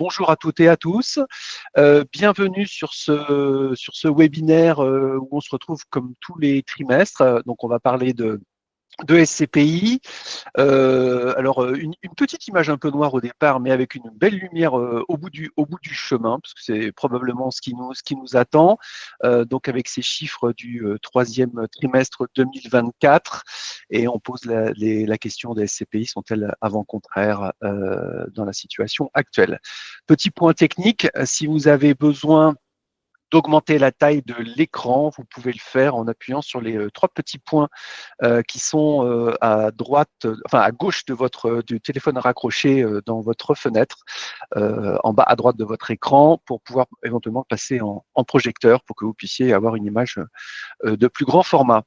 Bonjour à toutes et à tous. Bienvenue sur ce webinaire où on se retrouve comme tous les trimestres. Donc, on va parler de SCPI. Une petite image un peu noire au départ, mais avec une belle lumière au bout du chemin, parce que c'est probablement ce qui nous attend. Donc, avec ces chiffres du troisième trimestre 2024, et on pose la question des SCPI, sont-elles avant-contraires dans la situation actuelle? Petit point technique, si vous avez besoin d'augmenter la taille de l'écran, vous pouvez le faire en appuyant sur les trois petits points qui sont à droite, enfin à gauche de du téléphone raccroché dans votre fenêtre, en bas à droite de votre écran, pour pouvoir éventuellement passer en projecteur pour que vous puissiez avoir une image de plus grand format.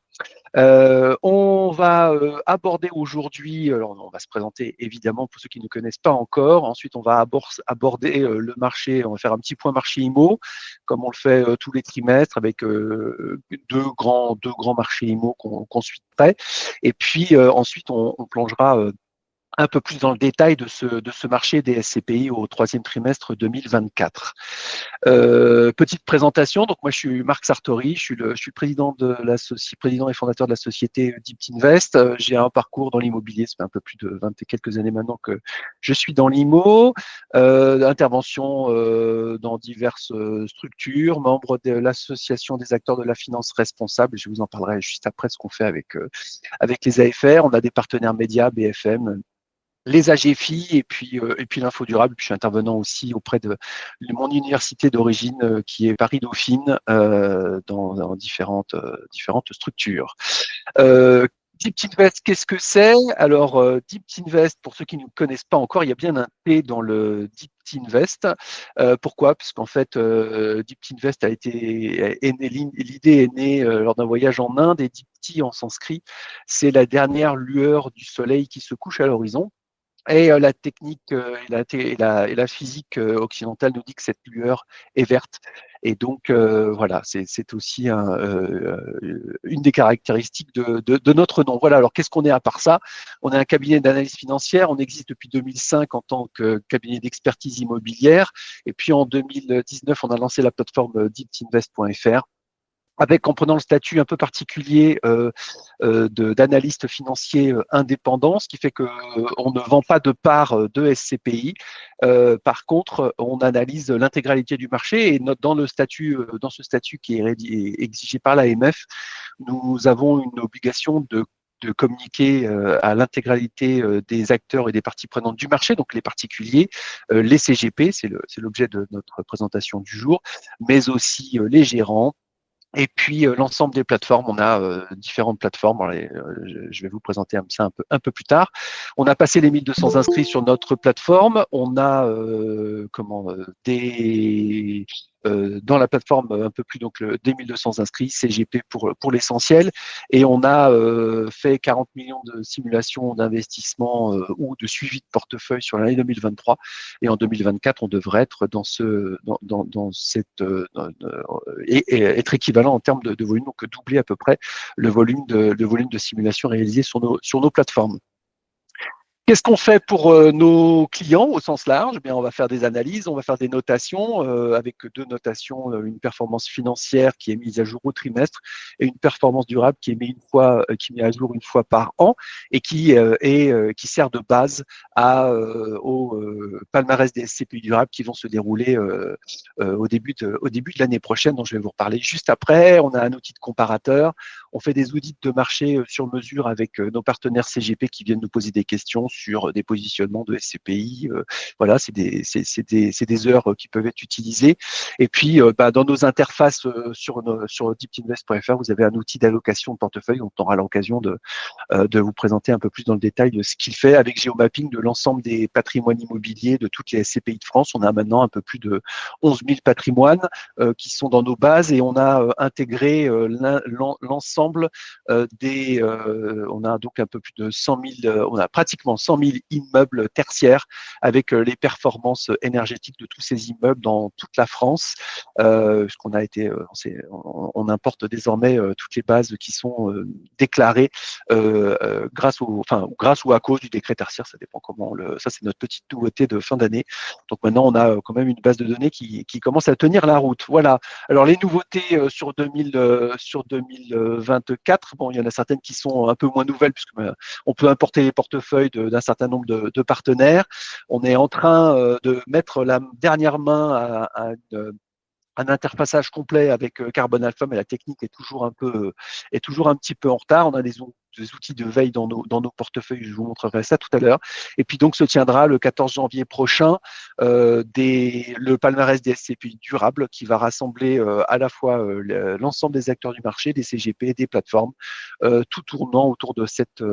On va aborder aujourd'hui, alors on va se présenter évidemment pour ceux qui ne connaissent pas encore. Ensuite, on va aborder le marché, on va faire un petit point marché IMO, comme on le fait tous les trimestres avec deux grands marchés IMO qu'on suit de près. Et puis ensuite, on plongera un peu plus dans le détail de ce marché des SCPI au troisième trimestre 2024. Petite présentation, donc moi je suis Marc Sartori, je suis président président et fondateur de la société Deeptinvest. J'ai un parcours dans l'immobilier, ça fait un peu plus de 20 et quelques années maintenant que je suis dans l'IMO, intervention dans diverses structures, membre de l'association des acteurs de la finance responsable, je vous en parlerai juste après ce qu'on fait avec les AFR. On a des partenaires médias, BFM, les AGFI et puis l'info durable. Puis je suis intervenant aussi auprès de mon université d'origine qui est Paris Dauphine dans différentes structures. Deeptinvest, qu'est-ce que c'est? Alors, Deeptinvest, pour ceux qui ne connaissent pas encore, il y a bien un T dans le Deeptinvest. Pourquoi? Parce qu'en fait, Deeptinvest l'idée est née lors d'un voyage en Inde, et Deepti en sanskrit, c'est la dernière lueur du soleil qui se couche à l'horizon. Et la technique et la physique occidentale nous dit que cette lueur est verte. Et donc, voilà, c'est aussi une des caractéristiques de notre nom. Voilà, alors qu'est-ce qu'on est à part ça? On est un cabinet d'analyse financière, on existe depuis 2005 en tant que cabinet d'expertise immobilière. Et puis en 2019, on a lancé la plateforme deeptinvest.fr, en prenant le statut un peu particulier d'analyste financier indépendant, ce qui fait que on ne vend pas de part de SCPI. Par contre, on analyse l'intégralité du marché, et dans ce statut qui est exigé par l'AMF, nous avons une obligation de communiquer à l'intégralité des acteurs et des parties prenantes du marché, donc les particuliers, les CGP, c'est l'objet de notre présentation du jour, mais aussi les gérants. Et puis l'ensemble des plateformes, on a différentes plateformes. Je vais vous présenter ça un peu plus tard. On a passé les 1200 inscrits sur notre plateforme. On a dans la plateforme un peu plus, donc des 1200 inscrits CGP pour l'essentiel, et on a fait 40 millions de simulations d'investissement ou de suivi de portefeuille sur l'année 2023, et en 2024 on devrait être et être équivalent en termes de volume, donc doubler à peu près le volume de simulation réalisé sur nos plateformes. Qu'est-ce qu'on fait pour nos clients au sens large? Bien, on va faire des analyses, on va faire des notations avec deux notations, une performance financière qui est mise à jour au trimestre et une performance durable qui est qui met à jour une fois par an, et qui sert de base au palmarès des SCPI durables qui vont se dérouler au début de l'année prochaine, dont je vais vous reparler juste après. On a un outil de comparateur. On fait des audits de marché sur mesure avec nos partenaires CGP qui viennent nous poser des questions sur des positionnements de SCPI. Voilà, c'est des heures qui peuvent être utilisées. Et puis, dans nos interfaces sur deeptinvest.fr, vous avez un outil d'allocation de portefeuille dont on aura l'occasion de vous présenter un peu plus dans le détail de ce qu'il fait avec géomapping de l'ensemble des patrimoines immobiliers de toutes les SCPI de France. On a maintenant un peu plus de 11 000 patrimoines qui sont dans nos bases, et on a intégré l'ensemble on a donc un peu plus de 100 000, on a pratiquement 100 000 immeubles tertiaires avec les performances énergétiques de tous ces immeubles dans toute la France. Puisqu'on a été, on importe désormais toutes les bases qui sont déclarées grâce ou à cause du décret tertiaire, ça dépend comment ça c'est notre petite nouveauté de fin d'année. Donc maintenant on a quand même une base de données qui commence à tenir la route. Voilà. Alors les nouveautés sur 2024, bon il y en a certaines qui sont un peu moins nouvelles puisque on peut importer les portefeuilles d'un certain nombre de partenaires. On est en train de mettre la dernière main à un interfaçage complet avec Carbon Alpha, mais la technique est toujours un petit peu en retard. On a des outils de veille dans nos portefeuilles, je vous montrerai ça tout à l'heure. Et puis donc se tiendra le 14 janvier prochain le palmarès des SCPI durables qui va rassembler à la fois l'ensemble des acteurs du marché, des CGP, des plateformes, tout tournant autour de cette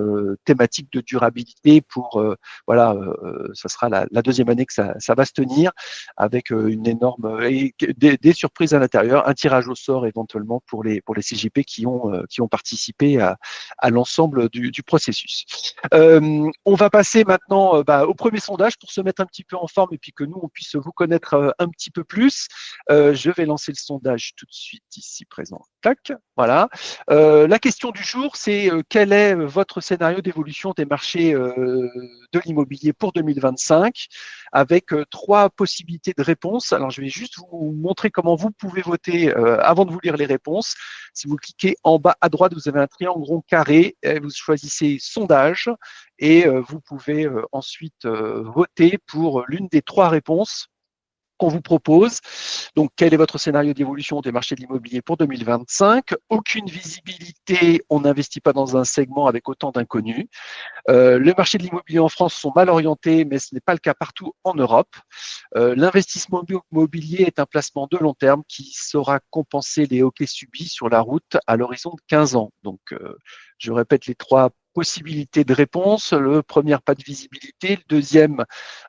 thématique de durabilité pour ça sera la deuxième année que ça va se tenir avec une énorme et des surprises à l'intérieur, un tirage au sort éventuellement pour les CGP qui ont participé à l'ensemble du processus. On va passer maintenant au premier sondage pour se mettre un petit peu en forme et puis que nous on puisse vous connaître un petit peu plus. Je vais lancer le sondage tout de suite ici présent. Tac, voilà. La question du jour, c'est quel est votre scénario d'évolution des marchés de l'immobilier pour 2025 avec trois possibilités de réponse. Alors, je vais juste vous montrer comment vous pouvez voter avant de vous lire les réponses. Si vous cliquez en bas à droite, vous avez un triangle rond carré, vous choisissez sondage et vous pouvez ensuite voter pour l'une des trois réponses qu'on vous propose. Donc, quel est votre scénario d'évolution des marchés de l'immobilier pour 2025? Aucune visibilité, on n'investit pas dans un segment avec autant d'inconnus. Les marchés de l'immobilier en France sont mal orientés, mais ce n'est pas le cas partout en Europe. L'investissement immobilier est un placement de long terme qui saura compenser les hoquets subis sur la route à l'horizon de 15 ans. Donc, je répète les trois possibilités de réponse. Le premier, pas de visibilité. Le deuxième,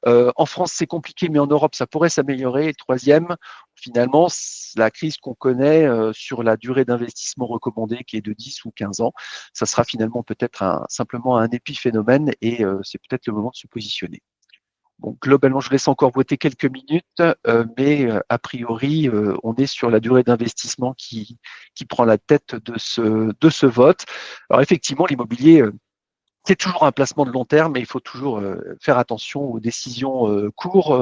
en France, c'est compliqué, mais en Europe, ça pourrait s'améliorer. Et le troisième, finalement, la crise qu'on connaît sur la durée d'investissement recommandée, qui est de 10 ou 15 ans, ça sera finalement peut-être simplement un épiphénomène et c'est peut-être le moment de se positionner. Bon, globalement, je laisse encore voter quelques minutes, mais a priori, on est sur la durée d'investissement qui prend la tête de ce vote. Alors effectivement, l'immobilier, c'est toujours un placement de long terme, mais il faut toujours faire attention aux décisions de court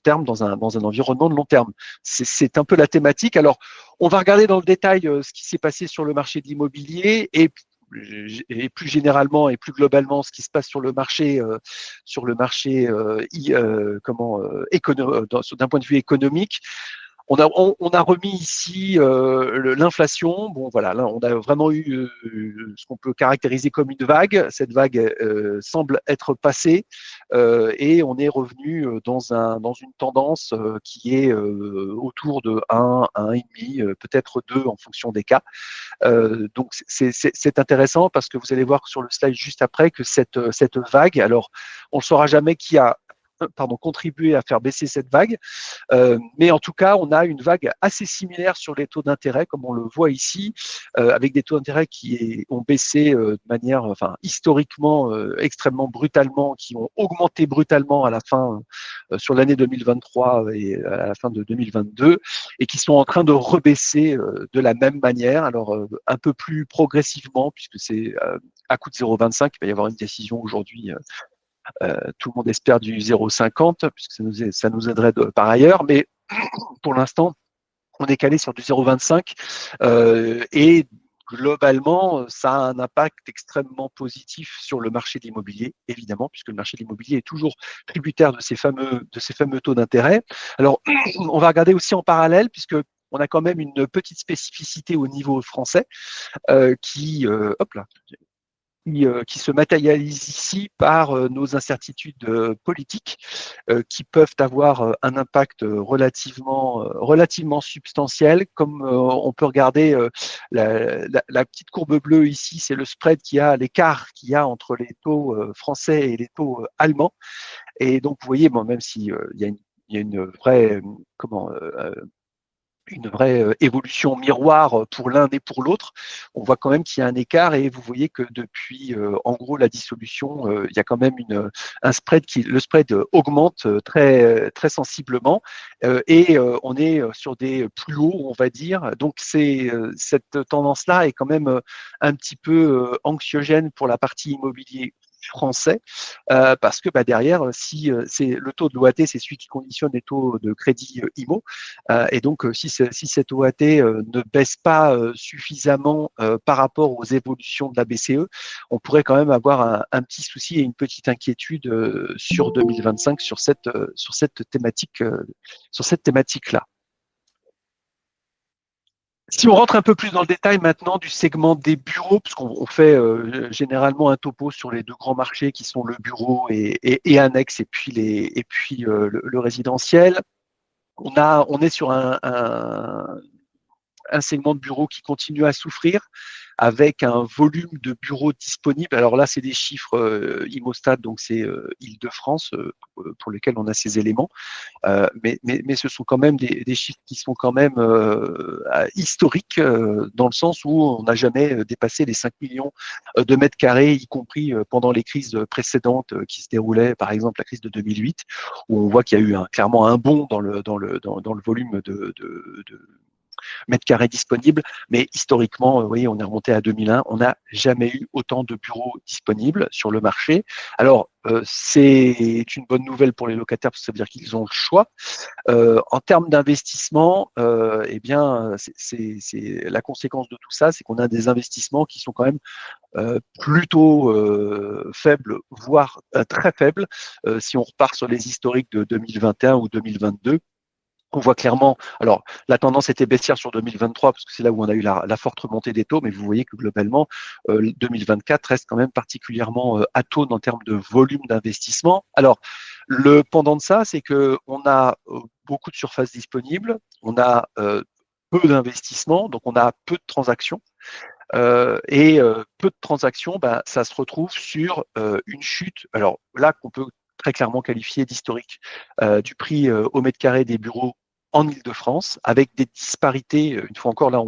terme dans un environnement de long terme. C'est un peu la thématique. Alors, on va regarder dans le détail ce qui s'est passé sur le marché de l'immobilier et plus généralement et plus globalement ce qui se passe sur le marché d'un point de vue économique. On a remis ici l'inflation. Bon, voilà, là, on a vraiment eu ce qu'on peut caractériser comme une vague. Cette vague semble être passée et on est revenu dans une tendance qui est autour de 1, 1,5, peut-être 2 en fonction des cas. Donc, c'est intéressant parce que vous allez voir sur le slide juste après que cette vague, alors, on ne saura jamais qui a contribué à faire baisser cette vague. Mais en tout cas, on a une vague assez similaire sur les taux d'intérêt, comme on le voit ici, avec des taux d'intérêt qui ont baissé de manière, historiquement extrêmement brutalement, qui ont augmenté brutalement à la fin, sur l'année 2023 et à la fin de 2022, et qui sont en train de rebaisser de la même manière, alors un peu plus progressivement, puisque c'est à coût de 0,25, il va y avoir une décision aujourd'hui. Tout le monde espère du 0,50 puisque ça nous aiderait par ailleurs, mais pour l'instant, on est calé sur du 0,25 et globalement, ça a un impact extrêmement positif sur le marché de l'immobilier, évidemment, puisque le marché de l'immobilier est toujours tributaire de ces fameux taux d'intérêt. Alors, on va regarder aussi en parallèle, puisque on a quand même une petite spécificité au niveau français qui se matérialise ici par nos incertitudes politiques qui peuvent avoir un impact relativement substantiel. Comme on peut regarder la petite courbe bleue ici, c'est le spread l'écart qu'il y a entre les taux français et les taux allemands. Et donc, vous voyez, même si il y a une vraie une vraie évolution miroir pour l'un et pour l'autre, on voit quand même qu'il y a un écart et vous voyez que depuis, en gros, la dissolution, il y a quand même un spread le spread augmente très sensiblement et on est sur des plus hauts, on va dire. Donc, cette tendance-là est quand même un petit peu anxiogène pour la partie immobilier français parce que derrière, si c'est le taux de l'OAT, c'est celui qui conditionne les taux de crédit IMO, et donc si cette OAT ne baisse pas suffisamment par rapport aux évolutions de la BCE, on pourrait quand même avoir un petit souci et une petite inquiétude sur 2025 sur cette thématique-là. Si on rentre un peu plus dans le détail maintenant du segment des bureaux, puisqu'on fait généralement un topo sur les deux grands marchés qui sont le bureau et annexe, et puis, le résidentiel, on est sur un segment de bureaux qui continue à souffrir avec un volume de bureaux disponibles. Alors là, c'est des chiffres Immostat, donc c'est Île-de-France pour lesquels on a ces éléments. Mais ce sont quand même des chiffres qui sont quand même historiques dans le sens où on n'a jamais dépassé les 5 millions de mètres carrés, y compris pendant les crises précédentes qui se déroulaient, par exemple la crise de 2008, où on voit qu'il y a eu clairement un bond dans le volume de mètres carrés disponibles. Mais historiquement, vous voyez, on est remonté à 2001. On n'a jamais eu autant de bureaux disponibles sur le marché. Alors, c'est une bonne nouvelle pour les locataires parce que ça veut dire qu'ils ont le choix. En termes d'investissement, eh bien, c'est la conséquence de tout ça, c'est qu'on a des investissements qui sont quand même plutôt faibles, voire très faibles. Si on repart sur les historiques de 2021 ou 2022, on voit clairement, alors la tendance était baissière sur 2023 parce que c'est là où on a eu la forte remontée des taux, mais vous voyez que globalement, 2024 reste quand même particulièrement atone en termes de volume d'investissement. Alors, le pendant de ça, c'est qu'on a beaucoup de surfaces disponibles, on a peu d'investissements, donc on a peu de transactions. Et peu de transactions, ça se retrouve sur une chute, alors là qu'on peut très clairement qualifier d'historique, du prix au mètre carré des bureaux en Île-de-France, avec des disparités, une fois encore là,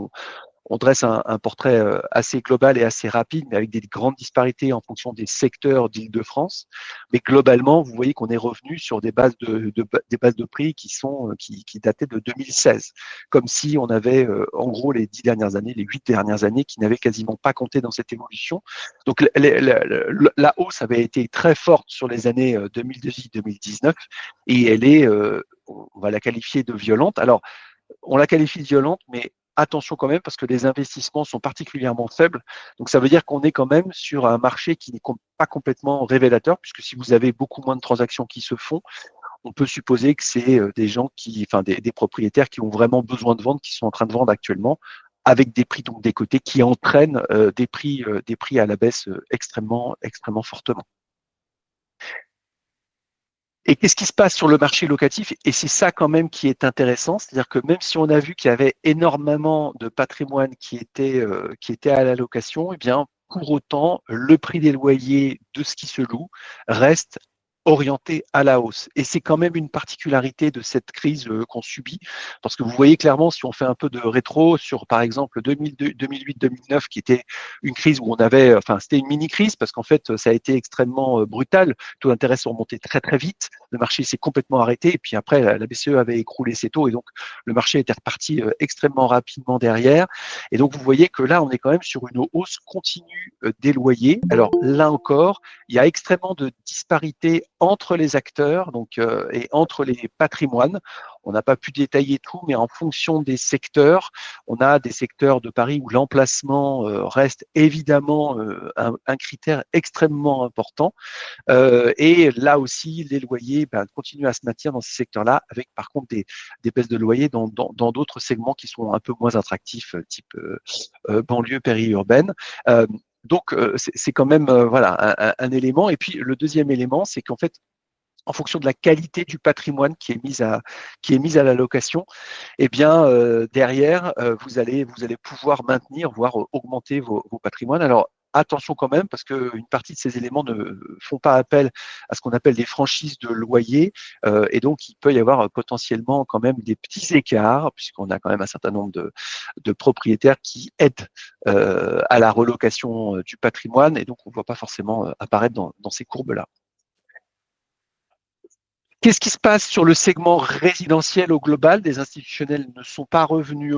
on dresse un portrait assez global et assez rapide, mais avec des grandes disparités en fonction des secteurs d'Île-de-France. Mais globalement, vous voyez qu'on est revenu sur des bases des bases de prix qui dataient de 2016, comme si on avait en gros les 10 dernières années, les 8 dernières années, qui n'avaient quasiment pas compté dans cette évolution. Donc la hausse avait été très forte sur les années 2018-2019 et elle est, on va la qualifier de violente. Alors, on la qualifie de violente, mais attention quand même parce que les investissements sont particulièrement faibles. Donc ça veut dire qu'on est quand même sur un marché qui n'est pas complètement révélateur, puisque si vous avez beaucoup moins de transactions qui se font, on peut supposer que c'est des gens des propriétaires qui ont vraiment besoin de vendre, qui sont en train de vendre actuellement, avec des prix donc des côtés qui entraînent des prix à la baisse extrêmement fortement. Et qu'est-ce qui se passe sur le marché locatif? Et c'est ça quand même qui est intéressant, c'est-à-dire que même si on a vu qu'il y avait énormément de patrimoine qui était à la location, eh bien, pour autant, le prix des loyers de ce qui se loue reste orienté à la hausse. Et c'est quand même une particularité de cette crise qu'on subit, parce que vous voyez clairement, si on fait un peu de rétro sur, par exemple, 2008-2009, qui était une crise où on avait, enfin, c'était une mini-crise, parce qu'en fait, ça a été extrêmement brutal. Taux d'intérêt sont montés très très vite, le marché s'est complètement arrêté, et puis après, la BCE avait écroulé ses taux, et donc le marché était reparti extrêmement rapidement derrière. Et donc, vous voyez que là, on est quand même sur une hausse continue des loyers. Alors là encore, il y a extrêmement de disparités entre les acteurs et entre les patrimoines. On n'a pas pu détailler tout, mais en fonction des secteurs, on a des secteurs de Paris où l'emplacement reste évidemment un critère extrêmement important. Et là aussi, les loyers continuent à se maintenir dans ces secteurs-là, avec par contre des baisses de loyers dans d'autres segments qui sont un peu moins attractifs, type banlieue périurbaine. Donc, c'est quand même voilà un élément. Et puis, le deuxième élément, c'est qu'en fait, en fonction de la qualité du patrimoine qui est mise à la location, eh bien derrière vous allez pouvoir maintenir voire augmenter vos patrimoines. Alors attention quand même, parce qu'une partie de ces éléments ne font pas appel à ce qu'on appelle des franchises de loyer, et donc il peut y avoir potentiellement quand même des petits écarts, puisqu'on a quand même un certain nombre de propriétaires qui aident à la relocation du patrimoine, et donc on ne voit pas forcément apparaître dans ces courbes-là. Qu'est-ce qui se passe sur le segment résidentiel au global? Des institutionnels ne sont pas revenus,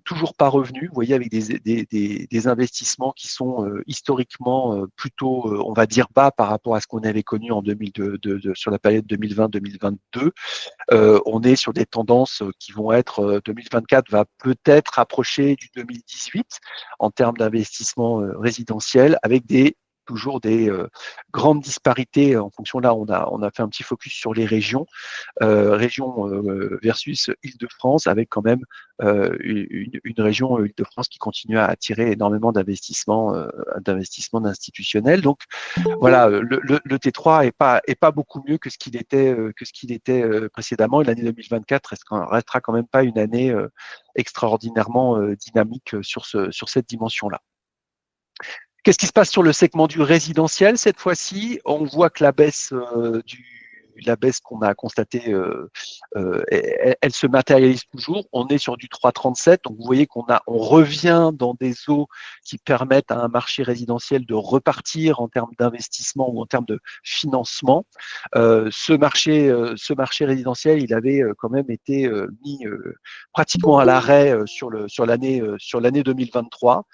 toujours pas revenus. Vous voyez, avec des investissements qui sont historiquement plutôt, on va dire, bas par rapport à ce qu'on avait connu en 2002, sur la période 2020-2022. On est sur des tendances qui vont être, 2024 va peut-être approcher du 2018 en termes d'investissement résidentiel, avec toujours des grandes disparités en fonction. Là, on a fait un petit focus sur les régions, région versus Île-de-France, avec quand même une région Île-de-France qui continue à attirer énormément d'investissements institutionnels. Donc voilà, le T3 est pas beaucoup mieux que ce qu'il était précédemment. Et l'année 2024 restera quand même pas une année extraordinairement dynamique sur cette dimension-là. Qu'est-ce qui se passe sur le segment du résidentiel cette fois-ci? On voit que la baisse qu'on a constatée, elle se matérialise toujours. On est sur du 3,37. Donc vous voyez on revient dans des eaux qui permettent à un marché résidentiel de repartir en termes d'investissement ou en termes de financement. Ce marché résidentiel, il avait quand même été mis pratiquement à l'arrêt sur l'année 2023.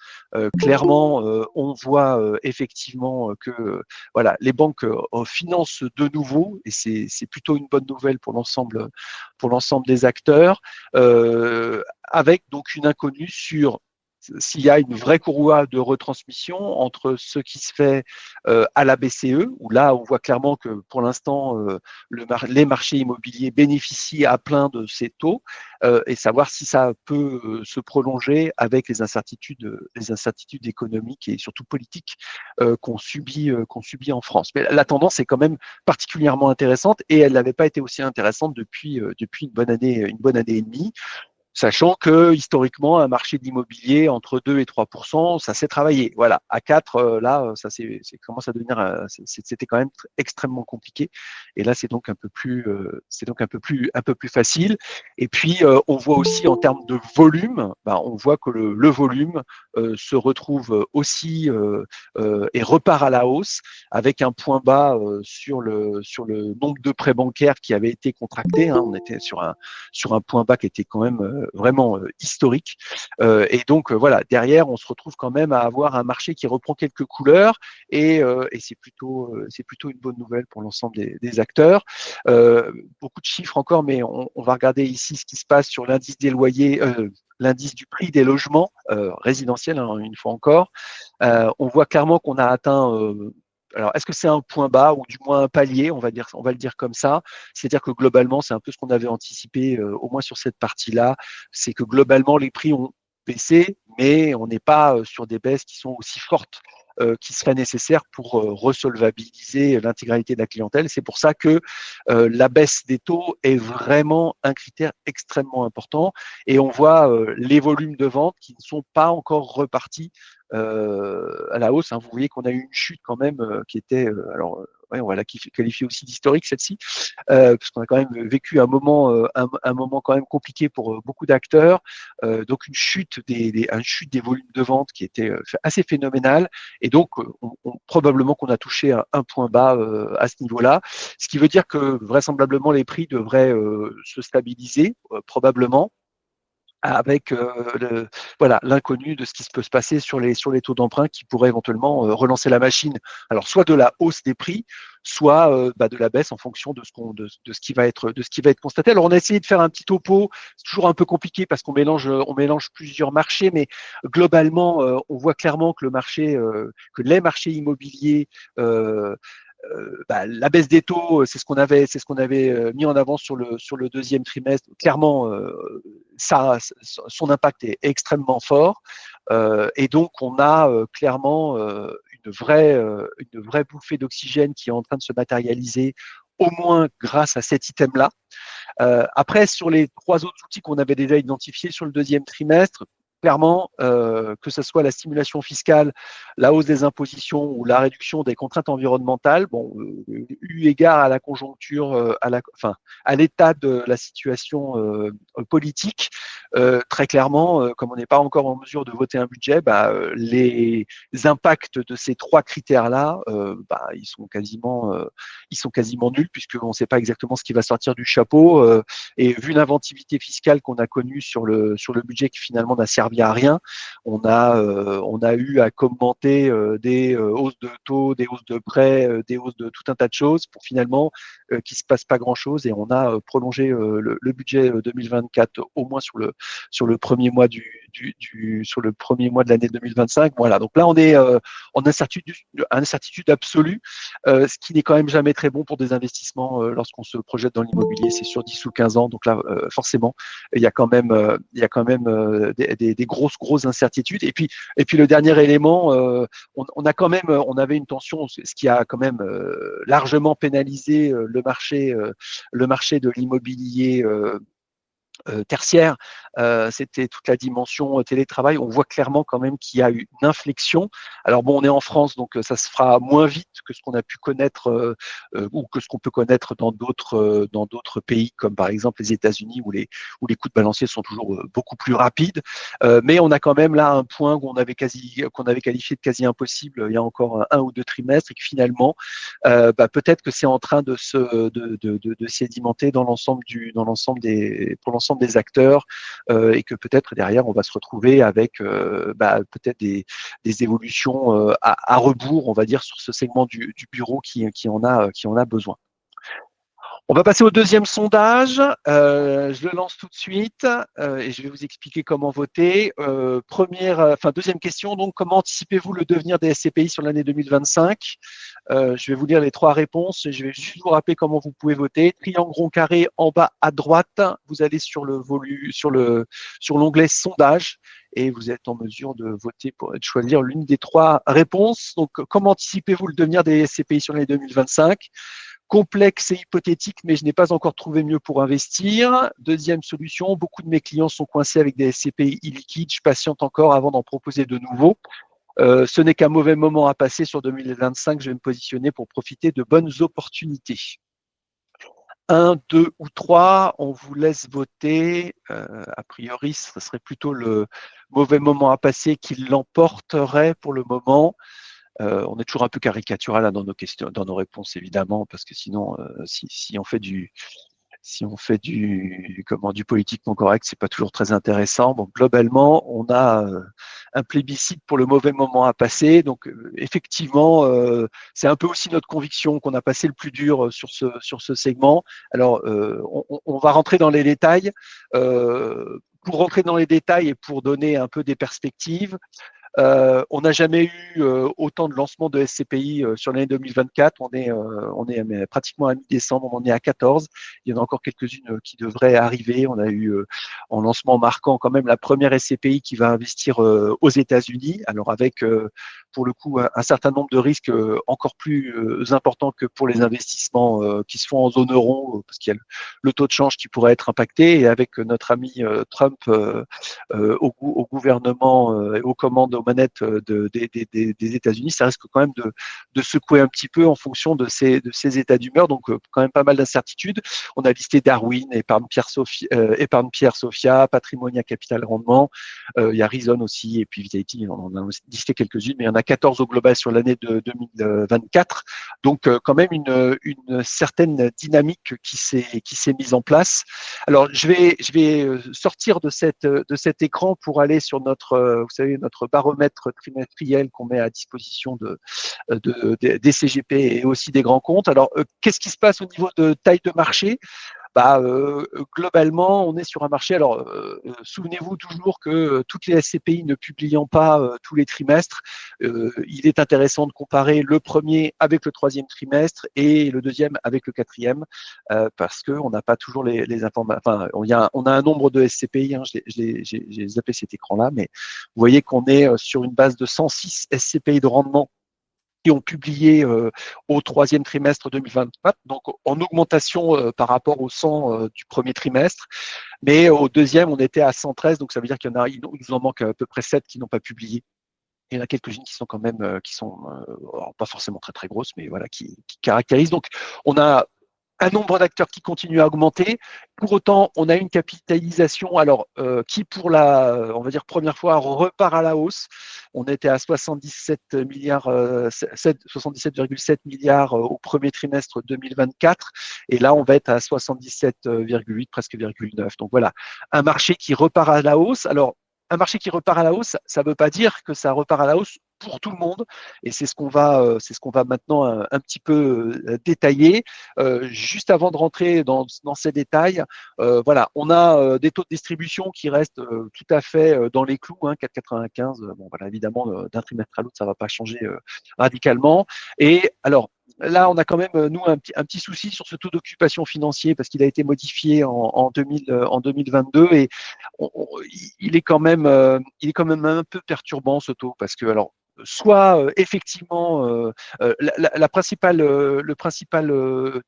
Clairement, on voit effectivement que voilà, les banques financent de nouveau, et c'est plutôt une bonne nouvelle pour l'ensemble des acteurs, avec donc une inconnue sur s'il y a une vraie courroie de retransmission entre ce qui se fait à la BCE, où là on voit clairement que pour l'instant les marchés immobiliers bénéficient à plein de ces taux, et savoir si ça peut se prolonger avec les incertitudes économiques et surtout politiques qu'on subit en France. Mais la tendance est quand même particulièrement intéressante, et elle n'avait pas été aussi intéressante depuis une bonne année et demie. Sachant que historiquement, un marché de l'immobilier entre 2 et 3%, ça s'est travaillé. Voilà, à 4, là, ça commence à devenir, c'était quand même extrêmement compliqué. Et là, c'est donc un peu plus facile. Et puis, on voit aussi en termes de volume, on voit que le volume se retrouve aussi et repart à la hausse, avec un point bas sur le nombre de prêts bancaires qui avaient été contractés. On était sur un point bas qui était quand même vraiment historique. Et donc, voilà, derrière, on se retrouve quand même à avoir un marché qui reprend quelques couleurs, et c'est plutôt une bonne nouvelle pour l'ensemble des acteurs. Beaucoup de chiffres encore, mais on va regarder ici ce qui se passe sur l'indice des loyers, l'indice du prix des logements résidentiels, une fois encore. On voit clairement qu'on a atteint alors, est-ce que c'est un point bas ou du moins un palier, on va le dire comme ça. C'est-à-dire que globalement, c'est un peu ce qu'on avait anticipé, au moins sur cette partie-là, c'est que globalement, les prix ont baissé, mais on n'est pas sur des baisses qui sont aussi fortes qui seraient nécessaires pour resolvabiliser l'intégralité de la clientèle. C'est pour ça que la baisse des taux est vraiment un critère extrêmement important, et on voit les volumes de vente qui ne sont pas encore repartis à la hausse. Vous voyez qu'on a eu une chute quand même qui était, ouais, on va la qualifier aussi d'historique celle-ci, parce qu'on a quand même vécu un moment quand même compliqué pour beaucoup d'acteurs. Donc une chute des volumes de vente qui était assez phénoménale, et donc probablement qu'on a touché un point bas à ce niveau-là, ce qui veut dire que vraisemblablement les prix devraient se stabiliser probablement, avec voilà, l'inconnu de ce qui peut se passer sur les taux d'emprunt, qui pourrait éventuellement relancer la machine. Alors soit de la hausse des prix, soit de la baisse en fonction de ce qui va être constaté. Alors on a essayé de faire un petit topo. C'est toujours un peu compliqué parce qu'on mélange plusieurs marchés, mais globalement on voit clairement que que les marchés immobiliers la baisse des taux, c'est ce qu'on avait mis en avant sur le deuxième trimestre. Clairement, son impact est extrêmement fort, et donc on a clairement une vraie bouffée d'oxygène qui est en train de se matérialiser, au moins grâce à cet item-là. Après, sur les trois autres outils qu'on avait déjà identifiés sur le deuxième trimestre, clairement, que ce soit la stimulation fiscale, la hausse des impositions ou la réduction des contraintes environnementales, bon, eu égard à la conjoncture, à l'état de la situation politique, très clairement, comme on n'est pas encore en mesure de voter un budget, les impacts de ces trois critères-là, ils sont quasiment nuls puisqu'on ne sait pas exactement ce qui va sortir du chapeau. Et vu l'inventivité fiscale qu'on a connue sur le budget qui finalement n'a servi à rien, on a eu à commenter des hausses de taux, des hausses de prêts, des hausses de tout un tas de choses pour finalement qu'il ne se passe pas grand-chose. Et on a prolongé le budget 2024 au moins sur le premier mois sur le premier mois de l'année 2025. Voilà. Donc là, on est en incertitude absolue, ce qui n'est quand même jamais très bon pour des investissements lorsqu'on se projette dans l'immobilier. C'est sur 10 ou 15 ans. Donc là, forcément, il y a quand même, des grosses incertitudes. Et puis le dernier élément, on a quand même, on avait une tension, ce qui a quand même largement pénalisé le marché de l'immobilier tertiaire, c'était toute la dimension télétravail. On voit clairement quand même qu'il y a eu une inflexion. Alors bon, on est en France, donc ça se fera moins vite que ce qu'on a pu connaître ou que ce qu'on peut connaître dans d'autres pays, comme par exemple les États-Unis, où les coûts de balancier sont toujours beaucoup plus rapides. Mais on a quand même là un point qu'on avait qualifié de quasi impossible il y a encore un ou deux trimestres, et que finalement, peut-être que c'est en train de sédimenter pour l'ensemble des acteurs, et que peut-être derrière on va se retrouver avec peut-être des évolutions à rebours, on va dire, sur ce segment du bureau qui en a besoin. On va passer au deuxième sondage. Je le lance tout de suite et je vais vous expliquer comment voter. Deuxième question, donc, comment anticipez-vous le devenir des SCPI sur l'année 2025 ? Je vais vous lire les trois réponses et je vais juste vous rappeler comment vous pouvez voter. Triangle rond carré en bas à droite, vous allez sur l'onglet sondage et vous êtes en mesure de voter pour choisir l'une des trois réponses. Donc, comment anticipez-vous le devenir des SCPI sur l'année 2025 ? Complexe et hypothétique, mais je n'ai pas encore trouvé mieux pour investir. Deuxième solution, beaucoup de mes clients sont coincés avec des SCPI illiquides. Je patiente encore avant d'en proposer de nouveaux. Ce n'est qu'un mauvais moment à passer sur 2025. Je vais me positionner pour profiter de bonnes opportunités. 1, 2 ou 3, on vous laisse voter. A priori, ce serait plutôt le mauvais moment à passer qui l'emporterait pour le moment. On est toujours un peu caricatural là, dans nos questions, dans nos réponses évidemment, parce que sinon, si on fait du politiquement correct, c'est pas toujours très intéressant. Donc globalement, on a un plébiscite pour le mauvais moment à passer. Donc effectivement, c'est un peu aussi notre conviction qu'on a passé le plus dur sur ce segment. Alors on va rentrer dans les détails. Pour rentrer dans les détails et pour donner un peu des perspectives, on n'a jamais eu autant de lancements de SCPI sur l'année 2024. On est pratiquement à mi-décembre, on en est à 14. Il y en a encore quelques-unes qui devraient arriver. On a eu en lancement marquant quand même la première SCPI qui va investir aux États-Unis. Alors avec pour le coup un certain nombre de risques encore plus importants que pour les investissements qui se font en zone euro, parce qu'il y a le taux de change qui pourrait être impacté. Et avec notre ami Trump au gouvernement et aux commandes, aux manettes des États-Unis, ça risque quand même de secouer un petit peu en fonction de ces états d'humeur. Donc, quand même pas mal d'incertitudes. On a listé Darwin, Épargne Pierre Sophia, Patrimonia Capital Rendement. Il y a Reason aussi, et puis Vitality, on en a listé quelques-unes, mais il y en a 14 au global sur l'année de 2024. Donc, quand même une certaine dynamique qui s'est mise en place. Alors, je vais sortir de cet écran pour aller sur vous savez, notre baromètre trimestriel qu'on met à disposition des CGP et aussi des grands comptes. Alors, qu'est-ce qui se passe au niveau de taille de marché ? Globalement, on est sur un marché. Alors, souvenez-vous toujours que toutes les SCPI ne publiant pas tous les trimestres, il est intéressant de comparer le premier avec le troisième trimestre et le deuxième avec le quatrième, parce qu'on n'a pas toujours les informations. Enfin, on a un nombre de SCPI, hein, j'ai zappé cet écran-là, mais vous voyez qu'on est sur une base de 106 SCPI de rendement qui ont publié au troisième trimestre 2024, donc en augmentation par rapport aux 100 du premier trimestre. Mais au deuxième, on était à 113, donc ça veut dire qu'il y en a, il nous en manque à peu près 7 qui n'ont pas publié. Il y en a quelques-unes qui sont quand même, qui sont pas forcément très très grosses, mais voilà, qui caractérisent. Donc, on a un nombre d'acteurs qui continue à augmenter. Pour autant, on a une capitalisation qui, pour la, on va dire, première fois, repart à la hausse. On était à 77 milliards, 77,7 milliards au premier trimestre 2024. Et là, on va être à 77,8, presque 0,9. Donc voilà, un marché qui repart à la hausse. Alors, un marché qui repart à la hausse, ça ne veut pas dire que ça repart à la hausse pour tout le monde. Et c'est ce qu'on va maintenant un petit peu détailler. Juste avant de rentrer dans ces détails, voilà, on a des taux de distribution qui restent tout à fait dans les clous, hein, 4,95. Bon, voilà, évidemment, d'un trimestre à l'autre, ça ne va pas changer radicalement. Et alors, là, on a quand même, nous, un petit souci sur ce taux d'occupation financier parce qu'il a été modifié en 2022 et il est quand même un peu perturbant ce taux parce que, alors, soit effectivement le principal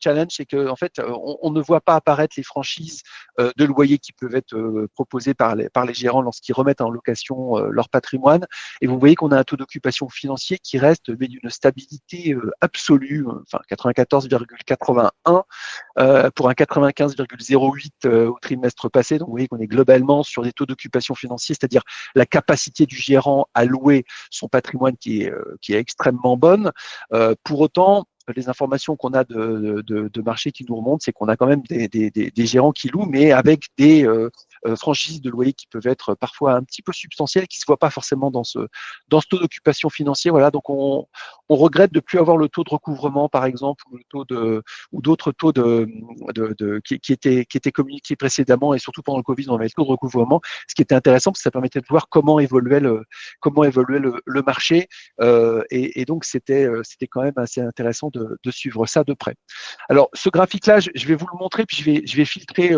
challenge, c'est que en fait on ne voit pas apparaître les franchises de loyers qui peuvent être proposées par les gérants lorsqu'ils remettent en location leur patrimoine. Et vous voyez qu'on a un taux d'occupation financier qui reste mais d'une stabilité absolue, enfin 94,81 pour un 95,08 au trimestre passé. Donc, vous voyez qu'on est globalement sur des taux d'occupation financier, c'est-à-dire la capacité du gérant à louer son patrimoine qui est extrêmement bonne. Pour autant, les informations qu'on a de marché qui nous remontent, c'est qu'on a quand même des gérants qui louent, mais avec des franchises de loyer qui peuvent être parfois un petit peu substantielles, qui ne se voient pas forcément dans ce taux d'occupation financier. Voilà, donc on regrette de ne plus avoir le taux de recouvrement, par exemple, ou d'autres taux qui étaient communiqués précédemment, et surtout pendant le Covid, on avait le taux de recouvrement, ce qui était intéressant parce que ça permettait de voir comment évoluait le marché. Et donc, c'était quand même assez intéressant de suivre ça de près. Alors, ce graphique-là, je vais vous le montrer, puis je vais filtrer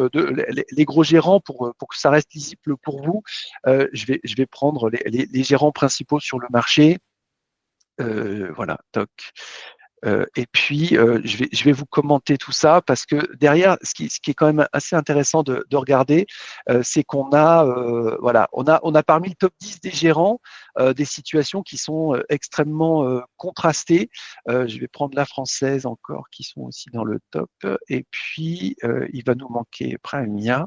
les gros gérants pour que ça reste lisible pour vous. Je vais prendre les gérants principaux sur le marché. Voilà, toc. Et puis, je vais vous commenter tout ça parce que derrière, ce qui est quand même assez intéressant de regarder, c'est qu'on a, voilà, on a parmi le top 10 des gérants des situations qui sont extrêmement contrastées. Je vais prendre la française encore, qui sont aussi dans le top. Et puis, il va nous manquer Premia.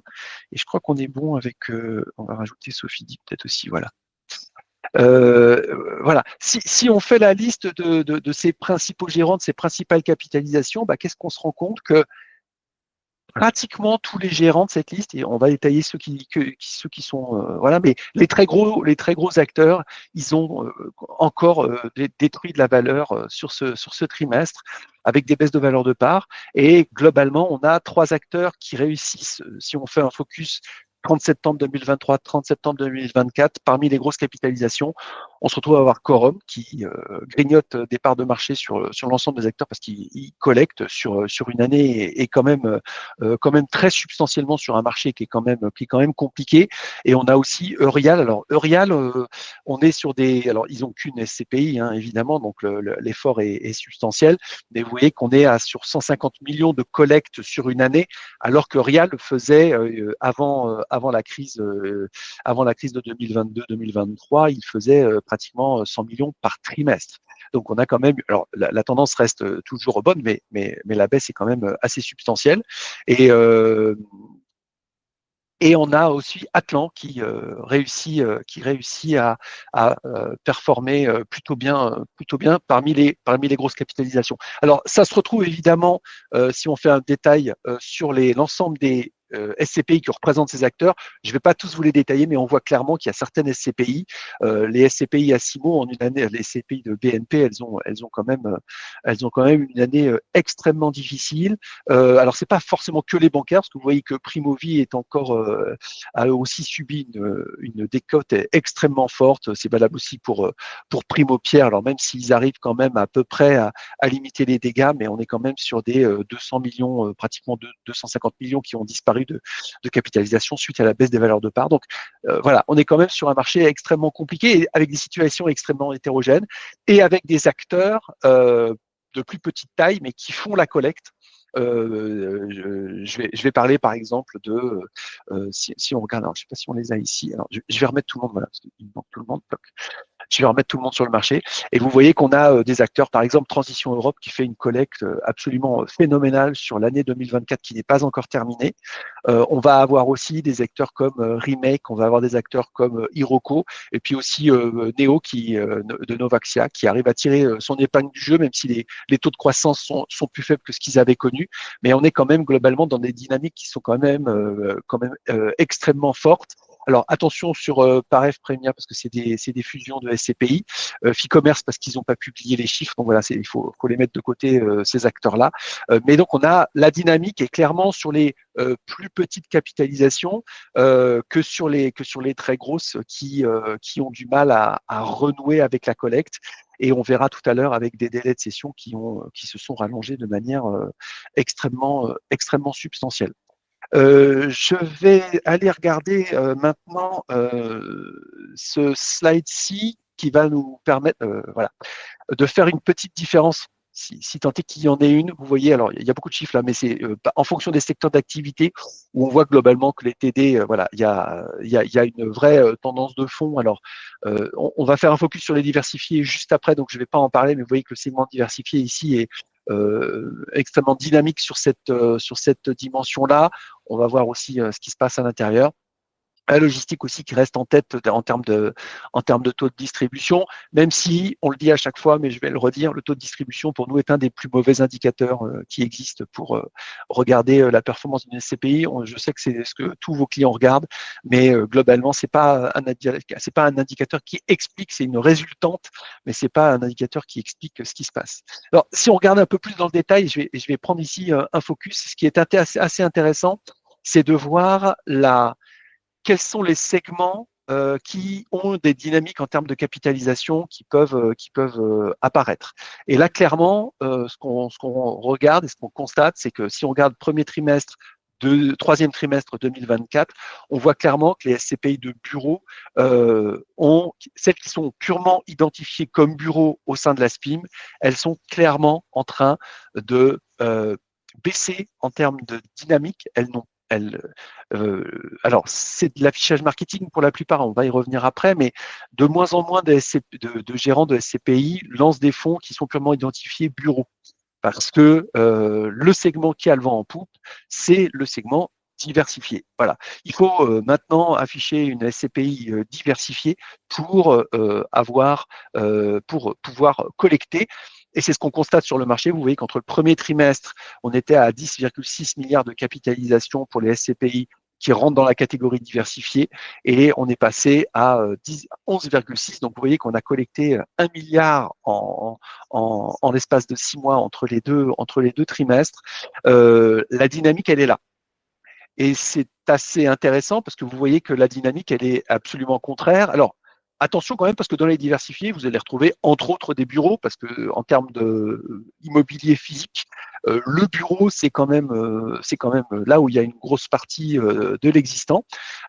Et je crois qu'on est bon avec, on va rajouter Sophie Di peut-être aussi, voilà. Voilà. Si on fait la liste de ces principaux gérants, de ces principales capitalisations, bah, qu'est-ce qu'on se rend compte que pratiquement tous les gérants de cette liste, et on va détailler ceux qui sont voilà, mais les très gros acteurs, ils ont encore détruit de la valeur sur ce trimestre avec des baisses de valeur de part. Et globalement, on a 3 acteurs qui réussissent, si on fait un focus 30 septembre 2023, 30 septembre 2024, parmi les grosses capitalisations, on se retrouve à avoir Quorum qui grignote des parts de marché sur l'ensemble des acteurs parce qu'il collecte sur une année et quand même très substantiellement sur un marché qui est quand même compliqué. Et on a aussi Eurial. Alors Eurial, on est sur alors ils ont qu'une SCPI, hein, évidemment, donc l'effort est substantiel, mais vous voyez qu'on est sur 150 millions de collectes sur une année, alors que Eurial faisait avant la crise de 2022-2023, il faisait pratiquement 100 millions par trimestre. Donc on a quand même, alors la tendance reste toujours bonne, mais la baisse est quand même assez substantielle. Et on a aussi Atlan qui réussit à performer plutôt bien parmi les grosses capitalisations. Alors ça se retrouve évidemment si on fait un détail sur l'ensemble des SCPI qui représentent ces acteurs. Je ne vais pas tous vous les détailler, mais on voit clairement qu'il y a certaines SCPI. Les SCPI Assimo en une année, les SCPI de BNP, elles ont quand même une année extrêmement difficile. Alors c'est pas forcément que les bancaires, parce que vous voyez que Primovie est encore a aussi subi une décote extrêmement forte. C'est valable aussi pour Primo Pierre. Alors même s'ils arrivent quand même à peu près à limiter les dégâts, mais on est quand même sur des 200 millions, pratiquement 250 millions qui ont disparu eu de capitalisation suite à la baisse des valeurs de part. Donc voilà, on est quand même sur un marché extrêmement compliqué, avec des situations extrêmement hétérogènes et avec des acteurs de plus petite taille, mais qui font la collecte. Je vais parler par exemple de si on regarde, alors je ne sais pas si on les a ici. Alors je vais remettre tout le monde, voilà, parce qu'il manque tout le monde. Je vais remettre tout le monde sur le marché. Et vous voyez qu'on a des acteurs, par exemple Transition Europe, qui fait une collecte absolument phénoménale sur l'année 2024 qui n'est pas encore terminée. On va avoir aussi des acteurs comme Remake, on va avoir des acteurs comme Iroko, et puis aussi Neo de Novaxia, qui arrive à tirer son épingle du jeu, même si les taux de croissance sont plus faibles que ce qu'ils avaient connu. Mais on est quand même globalement dans des dynamiques qui sont quand même extrêmement fortes. Alors attention sur Paref Premia parce que c'est des fusions de SCPI, Ficommerce parce qu'ils n'ont pas publié les chiffres, donc voilà, il faut les mettre de côté ces acteurs-là. Mais donc on a la dynamique est clairement sur les plus petites capitalisations que sur les très grosses qui ont du mal à renouer avec la collecte. Et on verra tout à l'heure avec des délais de session qui se sont rallongés de manière extrêmement substantielle. Je vais aller regarder maintenant ce slide-ci qui va nous permettre voilà, de faire une petite différence. Si tant est qu'il y en ait une, vous voyez, alors il y a beaucoup de chiffres là, mais c'est en fonction des secteurs d'activité où on voit globalement que les TD, voilà, il y a une vraie tendance de fond. Alors, on va faire un focus sur les diversifiés juste après, donc je ne vais pas en parler, mais vous voyez que le segment diversifié ici est extrêmement dynamique sur cette dimension-là. On va voir aussi ce qui se passe à l'intérieur. La logistique aussi qui reste en tête en termes de taux de distribution, même si, on le dit à chaque fois, mais je vais le redire, le taux de distribution pour nous est un des plus mauvais indicateurs qui existent pour regarder la performance d'une SCPI. Je sais que c'est ce que tous vos clients regardent, mais globalement, c'est pas un indicateur qui explique, c'est une résultante, mais c'est pas un indicateur qui explique ce qui se passe. Alors, si on regarde un peu plus dans le détail, je vais prendre ici un focus. Ce qui est assez intéressant, c'est de voir quels sont les segments qui ont des dynamiques en termes de capitalisation qui peuvent apparaître. Et là, clairement, ce qu'on regarde et ce qu'on constate, c'est que si on regarde premier trimestre, troisième trimestre 2024, on voit clairement que les SCPI de bureau celles qui sont purement identifiées comme bureaux au sein de la SPIM, elles sont clairement en train de baisser en termes de dynamique. Alors, c'est de l'affichage marketing pour la plupart, on va y revenir après, mais de moins en moins de gérants de SCPI lancent des fonds qui sont purement identifiés bureaux. Parce que le segment qui a le vent en poupe, c'est le segment diversifié. Voilà. Il faut maintenant afficher une SCPI diversifiée pour pour pouvoir collecter. Et c'est ce qu'on constate sur le marché. Vous voyez qu'entre le premier trimestre, on était à 10,6 milliards de capitalisation pour les SCPI qui rentrent dans la catégorie diversifiée et on est passé à 11,6. Donc vous voyez qu'on a collecté 1 milliard en l'espace de 6 mois entre les deux trimestres. La dynamique, elle est là. Et c'est assez intéressant parce que vous voyez que la dynamique, elle est absolument contraire. Alors, attention quand même, parce que dans les diversifiés, vous allez retrouver entre autres des bureaux, parce que en termes de immobilier physique, le bureau, c'est quand même là où il y a une grosse partie de l'existant.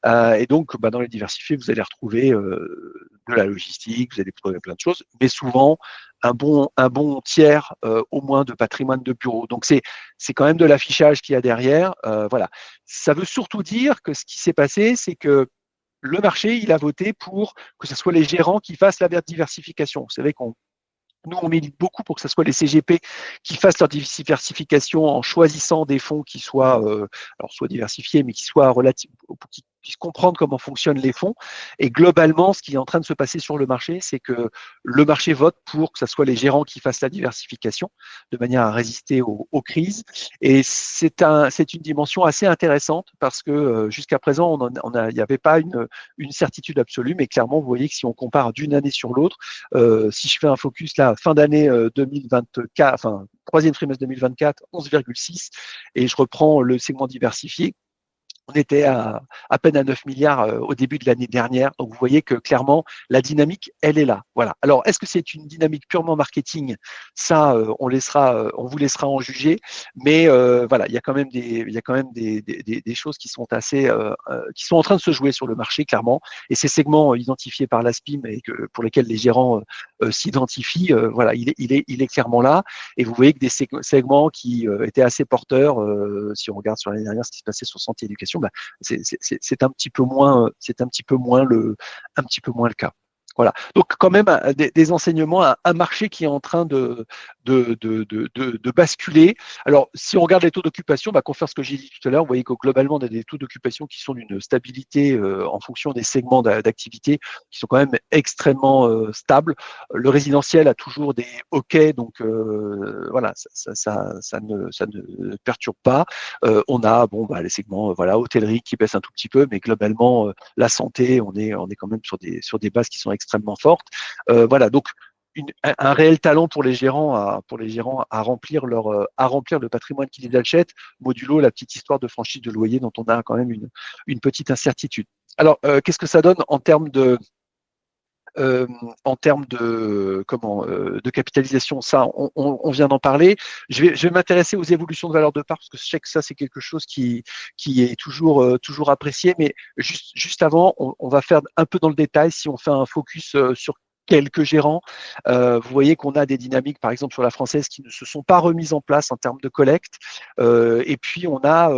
Et donc, dans les diversifiés, vous allez retrouver de la logistique, vous allez trouver plein de choses, mais souvent un bon tiers au moins de patrimoine de bureau. Donc, c'est quand même de l'affichage qu'il y a derrière. Voilà. Ça veut surtout dire que ce qui s'est passé, c'est que le marché, il a voté pour que ce soit les gérants qui fassent la diversification. Vous savez qu'on nous, on milite beaucoup pour que ce soit les CGP qui fassent leur diversification en choisissant des fonds qui soient, alors soit diversifiés, mais qui soient relatifs, qui puissent comprendre comment fonctionnent les fonds. Et globalement, ce qui est en train de se passer sur le marché, c'est que le marché vote pour que ce soit les gérants qui fassent la diversification de manière à résister aux crises. Et c'est une dimension assez intéressante parce que jusqu'à présent, il n'y avait pas une certitude absolue, mais clairement, vous voyez que si on compare d'une année sur l'autre, si je fais un focus là, fin d'année 2024, enfin troisième trimestre 2024, 11,6, et je reprends le segment diversifié, On était à peine à 9 milliards au début de l'année dernière. Donc, vous voyez que clairement, la dynamique, elle est là. Voilà. Alors, est-ce que c'est une dynamique purement marketing? Ça, on vous laissera en juger. Mais voilà, il y a quand même des choses qui sont qui sont en train de se jouer sur le marché, clairement. Et ces segments identifiés par l'ASPIM et pour lesquels les gérants s'identifient, voilà, il est clairement là. Et vous voyez que des segments qui étaient assez porteurs, si on regarde sur l'année dernière ce qui se passait sur santé et éducation, bah, c'est un petit peu moins, un petit peu moins le cas. Voilà. Donc quand même des enseignements, un marché qui est en train de basculer. Alors si on regarde les taux d'occupation, bah, confère ce que j'ai dit tout à l'heure, vous voyez que globalement on a des taux d'occupation qui sont d'une stabilité en fonction des segments d'activité qui sont quand même extrêmement stables. Le résidentiel a toujours des hoquets, donc voilà, ça ne perturbe pas. On a bon, bah, les segments voilà, hôtellerie qui baissent un tout petit peu, mais globalement, la santé, on est quand même sur des bases qui sont extrêmement fortes. Voilà, donc un réel talent pour les gérants à remplir le patrimoine qu'ils achètent, modulo la petite histoire de franchise de loyer dont on a quand même une petite incertitude. Alors, qu'est-ce que ça donne euh, en termes de capitalisation? Ça, on vient d'en parler. Je vais m'intéresser aux évolutions de valeur de part parce que je sais que ça c'est quelque chose qui est toujours apprécié. Mais juste avant, on va faire un peu dans le détail si on fait un focus sur quelques gérants. Vous voyez qu'on a des dynamiques, par exemple sur la française, qui ne se sont pas remises en place en termes de collecte. Et puis on a,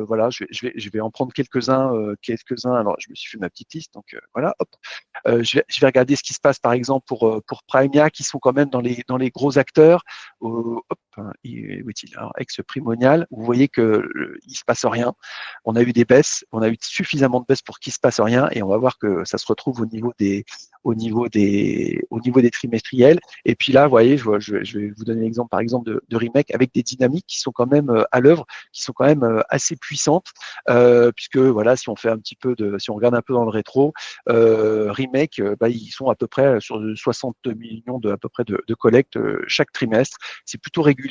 voilà, je vais en prendre quelques-uns, quelques-uns. Alors je me suis fait ma petite liste, donc voilà, hop. Je vais regarder ce qui se passe, par exemple, pour Primia, qui sont quand même dans les gros acteurs. Hop, où est-il? Alors, ex-Primonial, vous voyez qu'il ne se passe rien. On a eu des baisses, on a eu suffisamment de baisses pour qu'il ne se passe rien, et on va voir que ça se retrouve au niveau des trimestriels. Et puis là, vous voyez, je vais vous donner l'exemple, par exemple, de Remake, avec des dynamiques qui sont quand même à l'œuvre, qui sont quand même assez puissantes, puisque voilà, si on regarde un peu dans le rétro, Remake, bah, ils sont à peu près sur 60 millions à peu près de collecte chaque trimestre. C'est plutôt régulier.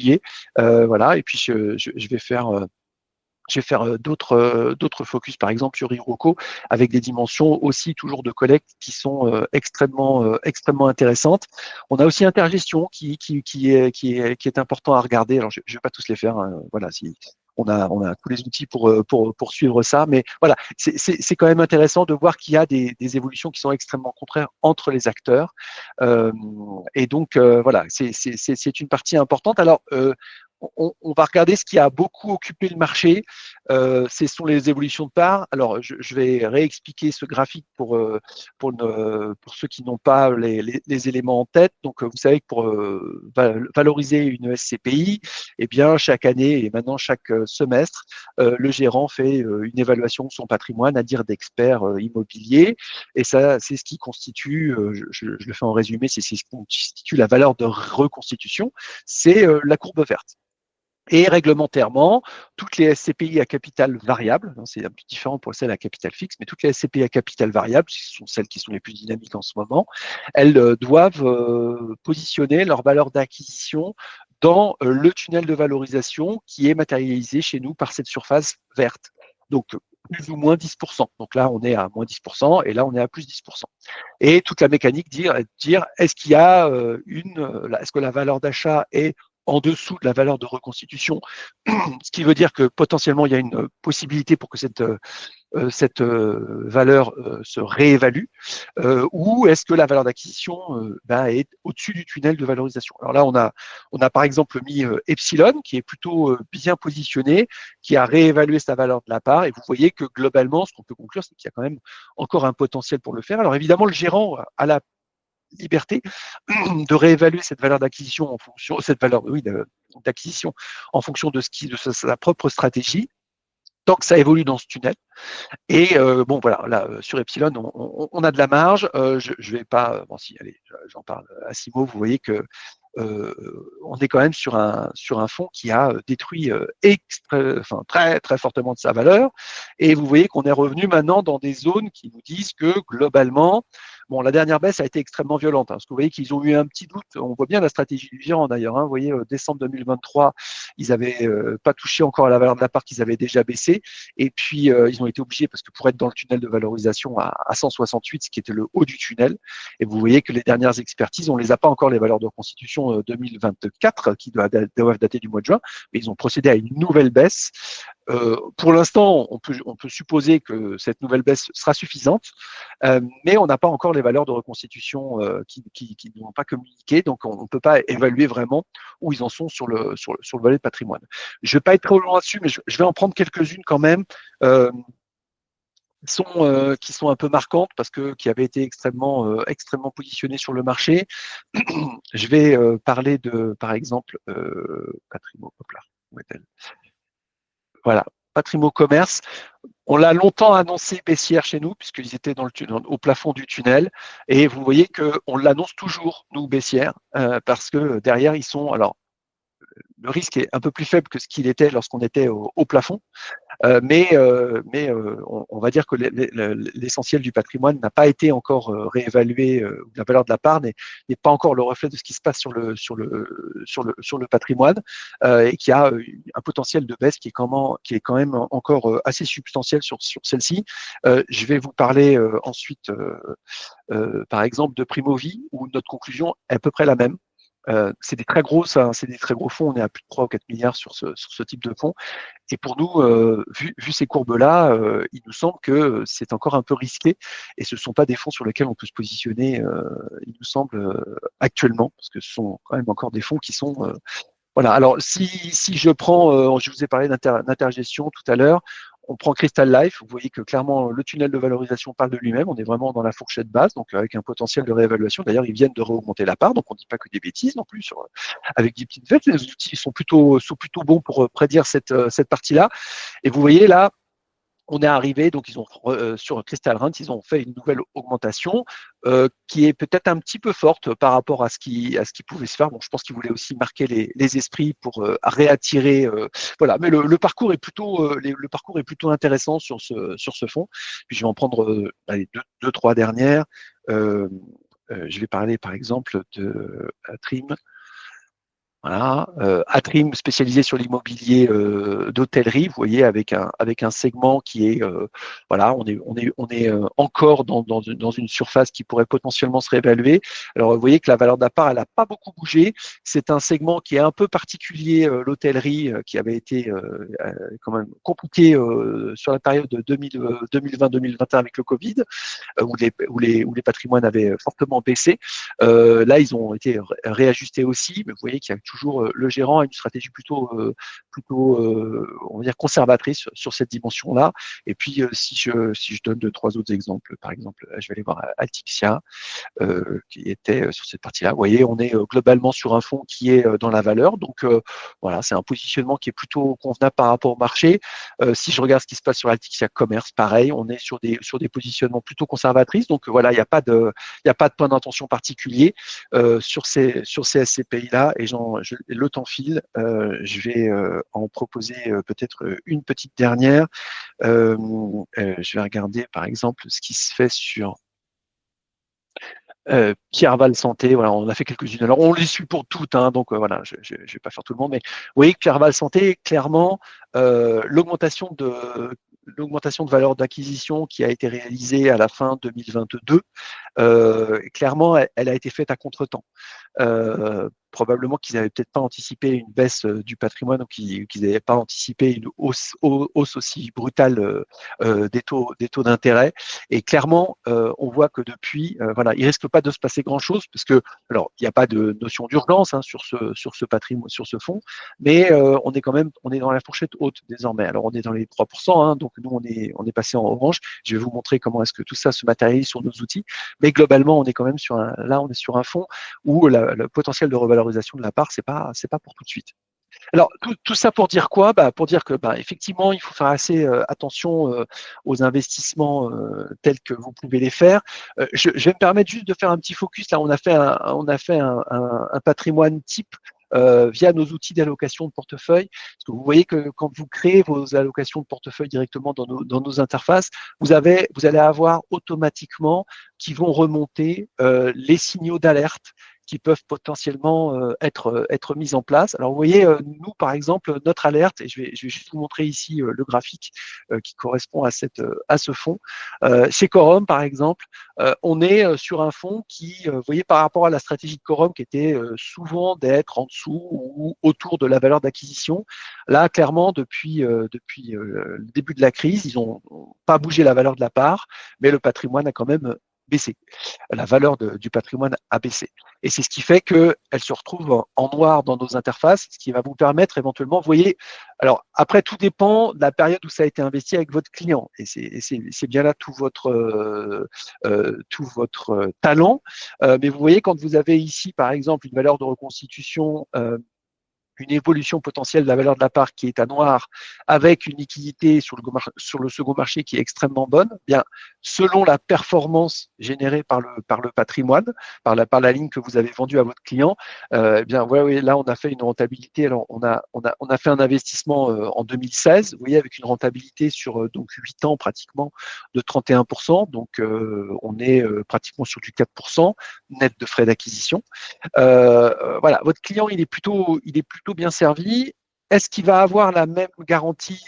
Voilà. Et puis, je vais faire d'autres focus, par exemple sur Hiroko, avec des dimensions aussi toujours de collecte qui sont extrêmement intéressantes. On a aussi Intergestion qui est important à regarder. Alors, je ne vais pas tous les faire. Hein. Voilà, si, on a tous les outils pour suivre ça. Mais voilà, c'est quand même intéressant de voir qu'il y a des évolutions qui sont extrêmement contraires entre les acteurs. Et donc, voilà, c'est une partie importante. Alors, on va regarder ce qui a beaucoup occupé le marché. Ce sont les évolutions de parts. Alors, je vais réexpliquer ce graphique pour ceux qui n'ont pas les éléments en tête. Donc, vous savez que pour valoriser une SCPI, eh bien, chaque année et maintenant chaque semestre, le gérant fait une évaluation de son patrimoine, à dire d'experts immobiliers. Et ça, c'est ce qui constitue, je le fais en résumé, c'est ce qui constitue la valeur de reconstitution, c'est la courbe verte. Et réglementairement, toutes les SCPI à capital variable, c'est un peu différent pour celles à capital fixe, mais toutes les SCPI à capital variable, ce sont celles qui sont les plus dynamiques en ce moment, elles doivent positionner leur valeur d'acquisition dans le tunnel de valorisation qui est matérialisé chez nous par cette surface verte. Donc, plus ou moins 10%. Donc là, on est à moins 10% et là, on est à plus 10%. Et toute la mécanique dire est-ce qu'il y a est-ce que la valeur d'achat est en dessous de la valeur de reconstitution, ce qui veut dire que potentiellement il y a une possibilité pour que cette valeur se réévalue, ou est-ce que la valeur d'acquisition est au-dessus du tunnel de valorisation. Alors là, on a par exemple mis Epsilon, qui est plutôt bien positionné, qui a réévalué sa valeur de la part, et vous voyez que globalement, ce qu'on peut conclure, c'est qu'il y a quand même encore un potentiel pour le faire. Alors évidemment, le gérant a la liberté de réévaluer cette valeur d'acquisition en fonction, cette valeur oui, d'acquisition en fonction de sa propre stratégie, tant que ça évolue dans ce tunnel. Et bon, voilà, là, sur Epsilon, on a de la marge. Je vais pas, bon, si, allez, j'en parle à Simo, vous voyez que on est quand même sur un fonds qui a détruit très, très fortement de sa valeur. Et vous voyez qu'on est revenu maintenant dans des zones qui nous disent que globalement, Bon, la dernière baisse a été extrêmement violente, parce que vous voyez qu'ils ont eu un petit doute. On voit bien la stratégie du gérant d'ailleurs. Vous voyez, décembre 2023, ils n'avaient pas touché encore à la valeur de la part qu'ils avaient déjà baissé. Et puis, ils ont été obligés, parce que pour être dans le tunnel de valorisation à 168, ce qui était le haut du tunnel, et vous voyez que les dernières expertises, on ne les a pas encore, les valeurs de reconstitution 2024, qui doivent dater du mois de juin, mais ils ont procédé à une nouvelle baisse. Pour l'instant, on peut supposer que cette nouvelle baisse sera suffisante, mais on n'a pas encore les valeurs de reconstitution qui n'ont pas communiqué, donc on ne peut pas évaluer vraiment où ils en sont sur le volet de patrimoine. Je ne vais pas être trop long là-dessus, mais je vais en prendre quelques-unes quand même. Euh, qui sont un peu marquantes parce que qui avaient été extrêmement positionnées sur le marché. Je vais parler de, par exemple, Patrimo, hop là, où est-elle? Voilà, Patrimo Commerce. On l'a longtemps annoncé baissière chez nous, puisqu'ils étaient au plafond du tunnel. Et vous voyez qu'on l'annonce toujours, nous, baissière, parce que derrière, ils sont. Alors, le risque est un peu plus faible que ce qu'il était lorsqu'on était au plafond. On va dire que l'essentiel du patrimoine n'a pas été encore réévalué, la valeur de la part n'est pas encore le reflet de ce qui se passe sur le patrimoine, et qui a un potentiel de baisse qui est quand même encore assez substantiel sur celle-ci. Je vais vous parler ensuite, par exemple, de Primovie, où notre conclusion est à peu près la même. C'est des très gros fonds, on est à plus de 3 ou 4 milliards sur ce type de fonds. Et pour nous, vu ces courbes-là, il nous semble que c'est encore un peu risqué et ce ne sont pas des fonds sur lesquels on peut se positionner, il nous semble, actuellement, parce que ce sont quand même encore des fonds qui sont. Voilà. Alors, si je prends, je vous ai parlé d'intergestion tout à l'heure, on prend Crystal Life, vous voyez que clairement le tunnel de valorisation parle de lui-même, on est vraiment dans la fourchette basse, donc avec un potentiel de réévaluation. D'ailleurs, ils viennent de réaugmenter la part, donc on ne dit pas que des bêtises non plus avec des petites fêtes. Les outils sont plutôt bons pour prédire cette partie-là. Et vous voyez là, on est arrivé, donc ils ont sur Crystal Rent, ils ont fait une nouvelle augmentation qui est peut-être un petit peu forte par rapport à ce qui pouvait se faire. Bon, je pense qu'ils voulaient aussi marquer les esprits pour réattirer. Voilà, mais le parcours est plutôt intéressant sur ce fonds. Puis je vais en prendre allez, deux, trois dernières. Je vais parler par exemple de Trim. Voilà, Atrim spécialisé sur l'immobilier d'hôtellerie, vous voyez, avec un segment qui est, voilà, on est encore dans une surface qui pourrait potentiellement se réévaluer. Alors, vous voyez que la valeur de la part, elle n'a pas beaucoup bougé. C'est un segment qui est un peu particulier, l'hôtellerie, qui avait été quand même compliqué sur la période de 2020-2021 avec le Covid, où les patrimoines avaient fortement baissé. Là, ils ont été réajustés aussi, mais vous voyez qu'il y a toujours le gérant a une stratégie on va dire conservatrice sur cette dimension-là. Et puis, si je donne deux, trois autres exemples, par exemple, je vais aller voir Altixia, qui était sur cette partie-là. Vous voyez, on est globalement sur un fonds qui est dans la valeur. Donc, voilà, c'est un positionnement qui est plutôt convenable par rapport au marché. Si je regarde ce qui se passe sur Altixia Commerce, pareil, on est sur des positionnements plutôt conservatrices. Donc, voilà, il n'y a pas de point d'intention particulier sur ces SCPI-là. Et le temps file. Je vais en proposer peut-être une petite dernière. Je vais regarder, par exemple, ce qui se fait sur Pierre Val Santé, voilà, on a fait quelques-unes. Alors, on les suit pour toutes, hein, donc voilà, je ne vais pas faire tout le monde, mais vous voyez que Pierre Val Santé, clairement, l'augmentation de valeur d'acquisition qui a été réalisée à la fin 2022, clairement, elle a été faite à contre-temps. Probablement qu'ils n'avaient peut-être pas anticipé une baisse du patrimoine ou qu'ils n'avaient pas anticipé une hausse aussi brutale des taux d'intérêt. Et clairement, on voit que depuis, voilà, il risque pas de se passer grand-chose parce que, alors, il n'y a pas de notion d'urgence hein, sur ce patrimoine, sur ce fonds, mais on est dans la fourchette haute désormais. Alors, on est dans les 3%, hein, donc nous, on est passé en orange. Je vais vous montrer comment est-ce que tout ça se matérialise sur nos outils. Mais globalement, on est quand même sur un fonds où le potentiel de revalorisation de la part, c'est pas pour tout de suite. Alors, tout ça pour dire quoi? Pour dire que effectivement, il faut faire assez attention aux investissements tels que vous pouvez les faire. Je vais me permettre juste de faire un petit focus. Là, on a fait un patrimoine type via nos outils d'allocation de portefeuille. Parce que vous voyez que quand vous créez vos allocations de portefeuille directement dans nos interfaces, vous allez avoir automatiquement qui vont remonter les signaux d'alerte qui peuvent potentiellement être mises en place. Alors, vous voyez, nous, par exemple, notre alerte, et je vais juste vous montrer ici le graphique qui correspond à ce fonds. Chez Quorum, par exemple, on est sur un fonds qui, vous voyez, par rapport à la stratégie de Quorum qui était souvent d'être en dessous ou autour de la valeur d'acquisition, là, clairement, depuis le début de la crise, ils n'ont pas bougé la valeur de la part, mais le patrimoine a quand même baissé. La valeur du patrimoine a baissé. Et c'est ce qui fait qu'elle se retrouve en noir dans nos interfaces, ce qui va vous permettre éventuellement, vous voyez, alors après tout dépend de la période où ça a été investi avec votre client. Et c'est bien là tout votre talent. Mais vous voyez, quand vous avez ici, par exemple, une valeur de reconstitution une évolution potentielle de la valeur de la part qui est à noir avec une liquidité sur le second marché qui est extrêmement bonne, bien, selon la performance générée par le patrimoine, par la ligne que vous avez vendue à votre client, bien, ouais, là, on a fait une rentabilité. Alors, on a fait un investissement en 2016, vous voyez, avec une rentabilité sur donc 8 ans pratiquement de 31%. Donc, on est pratiquement sur du 4% net de frais d'acquisition. Voilà, votre client, il est plutôt bien servi. Est-ce qu'il va avoir la même garantie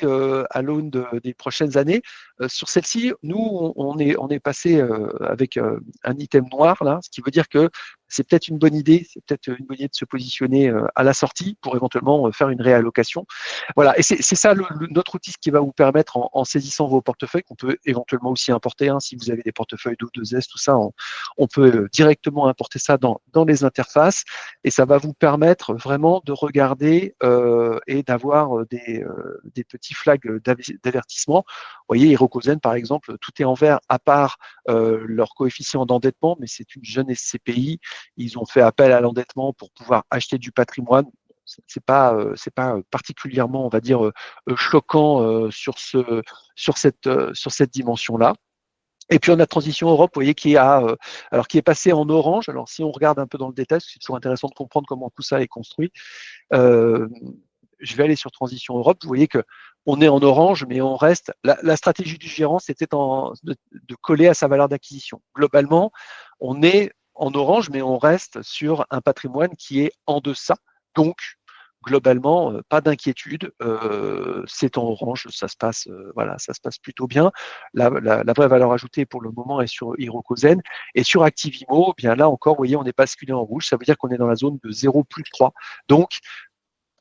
à l'aune des prochaines années? Sur celle-ci, nous, on est passé avec un item noir, là, ce qui veut dire que c'est peut-être une bonne idée, de se positionner à la sortie pour éventuellement faire une réallocation. Voilà, et c'est ça notre outil qui va vous permettre, en saisissant vos portefeuilles, qu'on peut éventuellement aussi importer, hein, si vous avez des portefeuilles d'O2S, tout ça, on peut directement importer ça dans les interfaces, et ça va vous permettre vraiment de regarder et d'avoir des petits flags d'avertissement. Vous voyez, Hirokozen, par exemple, tout est en vert à part leur coefficient d'endettement, mais c'est une jeune SCPI. Ils ont fait appel à l'endettement pour pouvoir acheter du patrimoine. C'est pas particulièrement, on va dire, choquant sur cette dimension-là. Et puis on a Transition Europe, vous voyez, qui est passé en orange. Alors si on regarde un peu dans le détail, c'est toujours intéressant de comprendre comment tout ça est construit. Euh, je vais aller sur Transition Europe. Vous voyez que on est en orange, mais on reste. La stratégie du gérant, c'était de coller à sa valeur d'acquisition. Globalement, on est en orange, mais on reste sur un patrimoine qui est en deçà. Donc, globalement, pas d'inquiétude. C'est en orange, voilà, ça se passe plutôt bien. La vraie valeur ajoutée pour le moment est sur Hirokozen. Et sur Activimo, bien là encore, vous voyez, on est basculé en rouge. Ça veut dire qu'on est dans la zone de 0+3. Donc,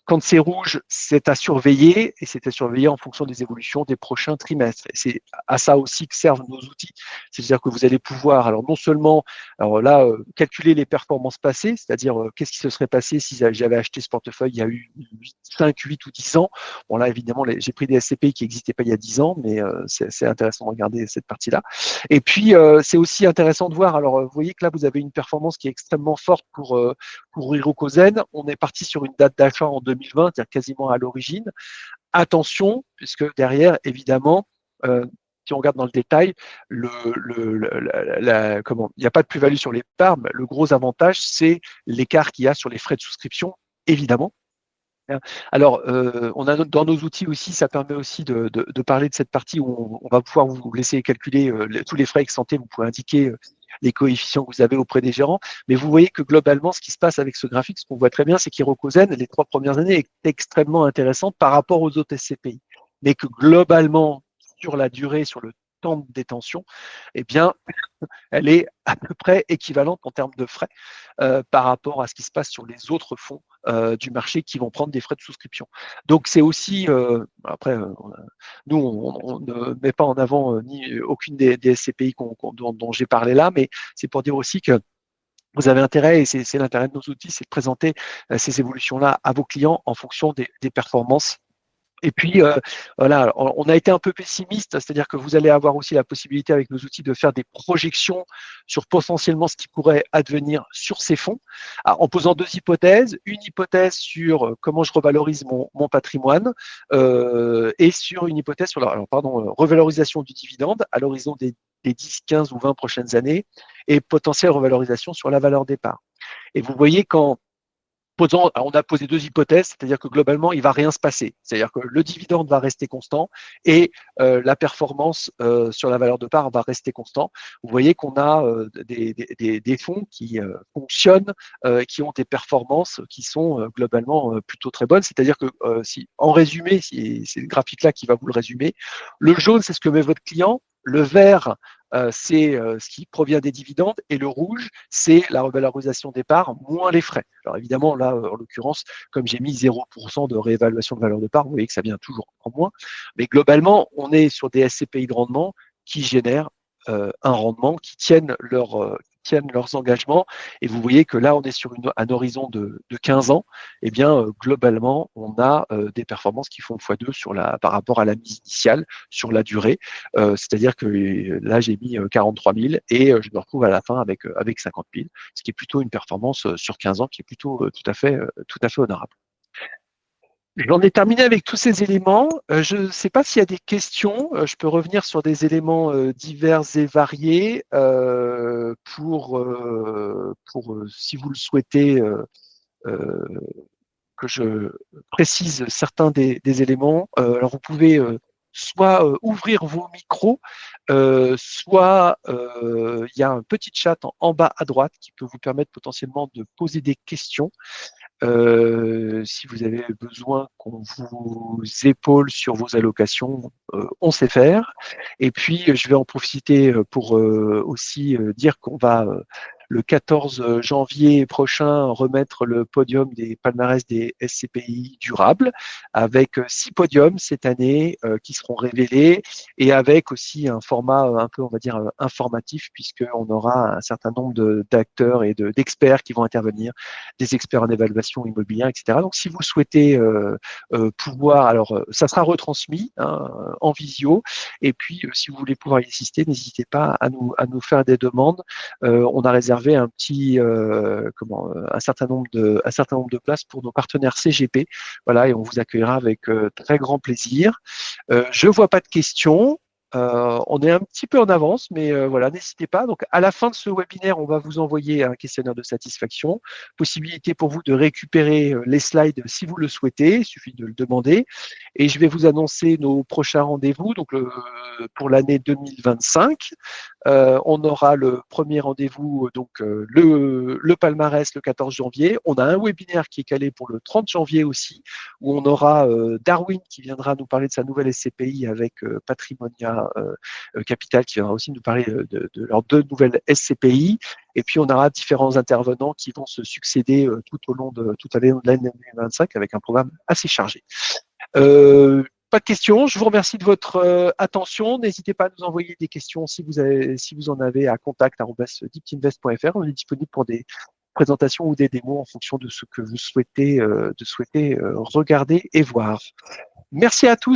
quand c'est rouge, c'est à surveiller, et c'est à surveiller en fonction des évolutions des prochains trimestres. Et c'est à ça aussi que servent nos outils. C'est-à-dire que vous allez pouvoir, alors non seulement, alors là, calculer les performances passées, c'est-à-dire qu'est-ce qui se serait passé si j'avais acheté ce portefeuille il y a eu 5, 8 ou 10 ans. Bon là, évidemment, j'ai pris des SCPI qui n'existaient pas il y a 10 ans, mais c'est intéressant de regarder cette partie-là. Et puis, c'est aussi intéressant de voir, alors vous voyez que là, vous avez une performance qui est extrêmement forte pour Hirokozen. On est parti sur une date d'achat en 2020, c'est-à-dire quasiment à l'origine. Attention, puisque derrière, évidemment, si on regarde dans le détail, comment, il n'y a pas de plus-value sur les parts. Le gros avantage, c'est l'écart qu'il y a sur les frais de souscription, évidemment. Alors, on a dans nos outils aussi, ça permet aussi de parler de cette partie où on va pouvoir vous laisser calculer tous les frais ex santé. Vous pouvez indiquer les coefficients que vous avez auprès des gérants. Mais vous voyez que globalement, ce qui se passe avec ce graphique, ce qu'on voit très bien, c'est qu'Hirokozen, les 3 premières années, est extrêmement intéressante par rapport aux autres SCPI. Mais que globalement, sur la durée, sur le temps de détention, eh bien, elle est à peu près équivalente en termes de frais par rapport à ce qui se passe sur les autres fonds du marché qui vont prendre des frais de souscription. Donc c'est aussi, après, nous, on ne met pas en avant ni aucune des SCPI dont j'ai parlé là, mais c'est pour dire aussi que vous avez intérêt, et c'est l'intérêt de nos outils, c'est de présenter ces évolutions-là à vos clients en fonction des performances. Et puis, voilà, on a été un peu pessimiste, c'est-à-dire que vous allez avoir aussi la possibilité avec nos outils de faire des projections sur potentiellement ce qui pourrait advenir sur ces fonds, en posant 2 hypothèses. Une hypothèse sur comment je revalorise mon patrimoine et sur une hypothèse sur revalorisation du dividende à l'horizon des 10, 15 ou 20 prochaines années et potentielle revalorisation sur la valeur des parts. Et vous voyez quand on a posé deux hypothèses, c'est-à-dire que globalement, il ne va rien se passer. C'est-à-dire que le dividende va rester constant et la performance sur la valeur de part va rester constant. Vous voyez qu'on a des fonds qui fonctionnent, qui ont des performances qui sont globalement plutôt très bonnes. C'est-à-dire que si, en résumé, c'est le graphique-là qui va vous le résumer, le jaune, c'est ce que met votre client, le vert, c'est ce qui provient des dividendes et le rouge, c'est la revalorisation des parts moins les frais. Alors évidemment, là, en l'occurrence, comme j'ai mis 0% de réévaluation de valeur de part, vous voyez que ça vient toujours en moins. Mais globalement, on est sur des SCPI de rendement qui génèrent un rendement, tiennent leurs engagements. Et vous voyez que là, on est sur un horizon de 15 ans. Eh bien, globalement, on a des performances qui font x2 par rapport à la mise initiale sur la durée. C'est-à-dire que là, j'ai mis 43 000 et je me retrouve à la fin avec 50 000, ce qui est plutôt une performance sur 15 ans qui est plutôt tout à fait honorable. J'en ai terminé avec tous ces éléments. Je ne sais pas s'il y a des questions. Je peux revenir sur des éléments divers et variés si vous le souhaitez, euh, que je précise certains des éléments. Alors, vous pouvez soit ouvrir vos micros, soit il y a un petit chat en bas à droite qui peut vous permettre potentiellement de poser des questions. Si vous avez besoin qu'on vous épaule sur vos allocations, on sait faire. Et puis, je vais en profiter pour aussi dire qu'on va, le 14 janvier prochain, remettre le podium des palmarès des SCPI durables, avec 6 podiums cette année qui seront révélés, et avec aussi un format un peu, on va dire, informatif, puisqu'on aura un certain nombre d'acteurs et d'experts qui vont intervenir, des experts en évaluation immobilière, etc. Donc, si vous souhaitez pouvoir, alors ça sera retransmis hein, en visio, et puis si vous voulez pouvoir y assister, n'hésitez pas à nous faire des demandes. On a réservé un certain nombre de places pour nos partenaires CGP, voilà, et on vous accueillera avec très grand plaisir. Je vois pas de questions. On est un petit peu en avance, mais voilà, n'hésitez pas. Donc, à la fin de ce webinaire, on va vous envoyer un questionnaire de satisfaction. Possibilité pour vous de récupérer les slides si vous le souhaitez. Il suffit de le demander. Et je vais vous annoncer nos prochains rendez-vous. Donc, pour l'année 2025, on aura le premier rendez-vous, le palmarès le 14 janvier. On a un webinaire qui est calé pour le 30 janvier aussi, où on aura Darwin qui viendra nous parler de sa nouvelle SCPI avec Patrimonia Capital qui viendra aussi nous parler de leurs deux nouvelles SCPI. Et puis, on aura différents intervenants qui vont se succéder tout au long de l'année 2025 avec un programme assez chargé. Pas de questions. Je vous remercie de votre attention. N'hésitez pas à nous envoyer des questions si vous en avez à contact@deepinvest.fr. On est disponible pour des présentations ou des démos en fonction de ce que vous souhaitez regarder et voir. Merci à tous.